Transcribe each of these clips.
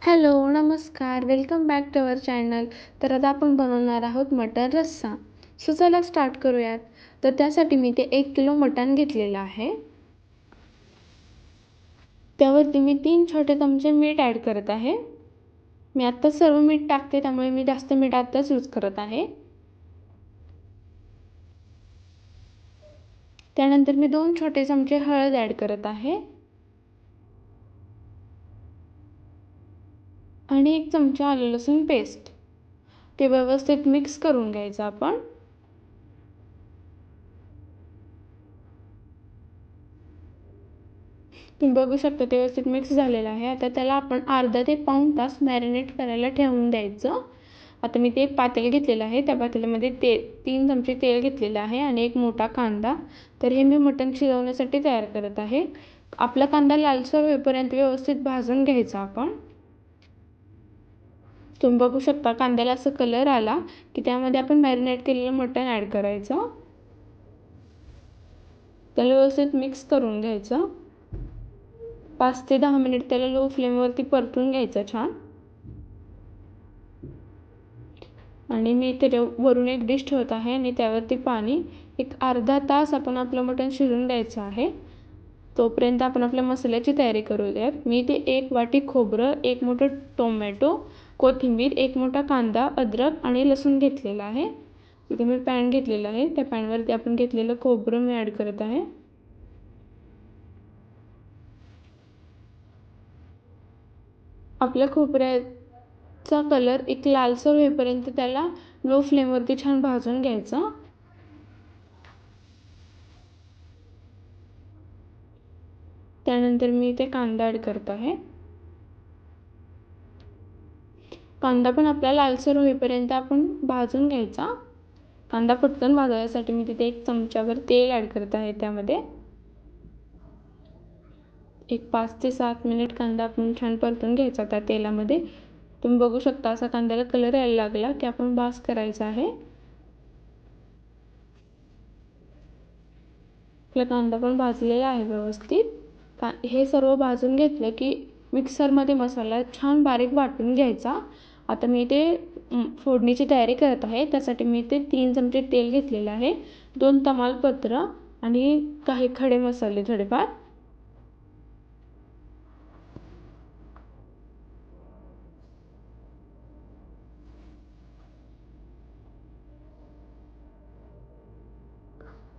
Hello, नमस्कार. Welcome back to our channel. तर आता आपण बनवणार आहोत मटण रस्सा. सो चला स्टार्ट करूयात. तर त्यासाठी मी ते 1 किलो मटण घेतलेलं आहे. त्यावरती मी 3 छोटे चमचे मीठ ॲड करत आहे. मी आत्ता सर्व मीठ टाकते, त्यामुळे मी जास्त मीठ आत्ताच यूज करत आहे. त्यानंतर मी 2 छोटे चमचे हळद ॲड करत आहे. आणि 1 चमचा आलं लसूण पेस्ट. ते व्यवस्थित मिक्स करून घ्यायचं आपण. तुम्ही बघू शकता ते व्यवस्थित मिक्स झालेलं आहे. आता त्याला आपण अर्धा ते पाऊण तास मॅरिनेट करायला ठेवून द्यायचं. आता मी ते एक पातेलं घेतलेलं आहे. त्या पातेल्यामध्ये 3 चमचे तेल घेतलेलं आहे आणि एक मोठा कांदा. तर हे मी मटण शिजवण्यासाठी तयार करत आहे. आपला कांदा लालसर होईपर्यंत व्यवस्थित भाजून घ्यायचा आपण. तुम्ही बघू शकता कांद्याला असं कलर आला की त्यामध्ये आपण मॅरिनेट केलेलं मटण ॲड करायचं. त्याला व्यवस्थित मिक्स करून घ्यायचं. 5 ते 10 मिनिट त्याला लो फ्लेमवरती परतून घ्यायचं छान. आणि मी इथे वरून एक डिश ठेवत आहे आणि त्यावरती पाणी. एक अर्धा तास आपण आपलं मटण शिजवून द्यायचं आहे. तोपर्यंत आपण आपल्या मसाल्याची तयारी करूयात. मी इथे 1 वाटी खोबरं, 1 मोठं टोमॅटो, कोथिंबीर, 1 मोठा कांदा, अद्रक आणि लसूण घेतलेला आहे. इथे मी पॅन घेतलेला आहे. त्या पॅनवरती आपण घेतलेलं खोबरं मी ॲड करत आहे. आपल्या खोबऱ्याचा कलर एक लालसर होईपर्यंत त्याला लो फ्लेमवरती छान भाजून घ्यायचा. त्यानंतर मी इथे कांदा ॲड करत आहे. कांदा पण आपला लालसर होईपर्यंत आपण भाजून घ्यायचा. कांदा पटकन भाजण्यासाठी मी तिथे 1 चमचाभर तेल ॲड करत आहे. त्यामध्ये एक 5 ते 7 मिनिट कांदा आपण छान परतून घ्यायचा त्या तेलामध्ये. तुम्ही बघू शकता असा कांद्याला कलर यायला लागला की आपण भाज करायचा आहे. आपला कांदा पण भाजलेला आहे व्यवस्थित. हे सर्व भाजून घेतलं की मिक्सरमध्ये मसाला छान बारीक वाटून घ्यायचा. आता मी ते फोडणीची तयारी करत आहे. त्यासाठी मी ते 3 चमचे तेल घेतलेलं आहे. 2 तमालपत्र आणि काही खडे मसाले थोडेफार.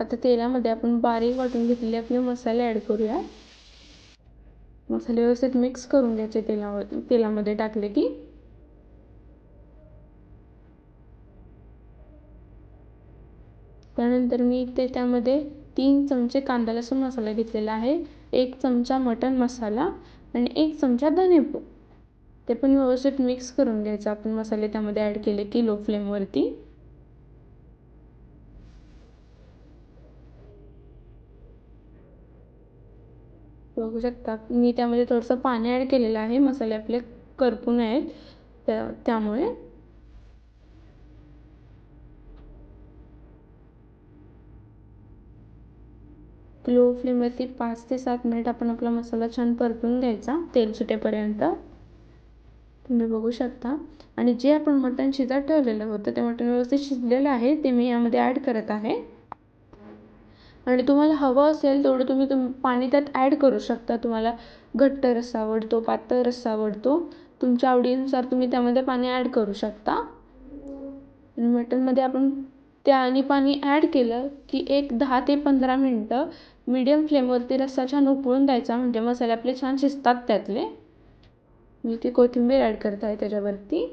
आता तेलामध्ये आपण बारीक वाटून घेतलेले आपले मसाले ॲड करूया. मसाले व्यवस्थित मिक्स करून घ्यायचे तेलामध्ये टाकले की. त्यानंतर मी इथे त्यामध्ये 3 चमचे कांदा लसूण मसाला घेतलेला आहे. 1 चमचा मटण मसाला आणि 1 चमचा धनेपूड. ते पण व्यवस्थित मिक्स करून घ्यायचं आपण मसाले त्यामध्ये ॲड केले की लो फ्लेमवरती. बघू शकता मी त्यामध्ये थोडंसं पाणी ॲड केलेलं आहे. मसाले आपले करपून आहेत त्यामुळे. लो फ्लेमवरती 5 ते 7 मिनिट आपण आपला मसाला छान परतून घ्यायचा तेल सुटेपर्यंत. तुम्ही बघू शकता. आणि जे आपण मटण शिजत ठेवलेलं होतं ते मटण व्यवस्थित शिजलेलं आहे. ते मी यामध्ये ॲड करत आहे. आणि तुम्हाला हवं असेल तेवढं तुम्ही पाणी त्यात ॲड करू शकता. तुम्हाला घट्ट रस्सा आवडतो, पातळ रस्सा आवडतो, तुमच्या आवडीनुसार तुम्ही त्यामध्ये पाणी ॲड करू शकता. आणि मटणमध्ये आपण त्याने पाणी ॲड केलं की एक 10 ते 15 मिनटं मीडियम फ्लेमवरती रस्सा छान उकळून द्यायचा. म्हणजे मसाले आपले छान शिजतात त्यातले. मी ती कोथिंबीर ॲड करत आहे त्याच्यावरती.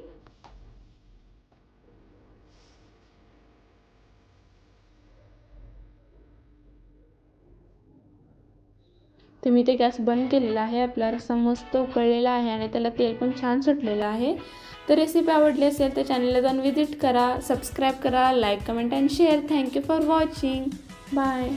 तर मी ते गॅस बंद केलेला आहे. आपला रस्सा मस्त उकळलेला आहे आणि त्याला तेल पण छान सुटलेलं आहे. तर रेसिपी आवडली असेल तर चॅनलला जाऊन व्हिजिट करा, सबस्क्राईब करा, like, comment and share. Thank you for watching. Bye.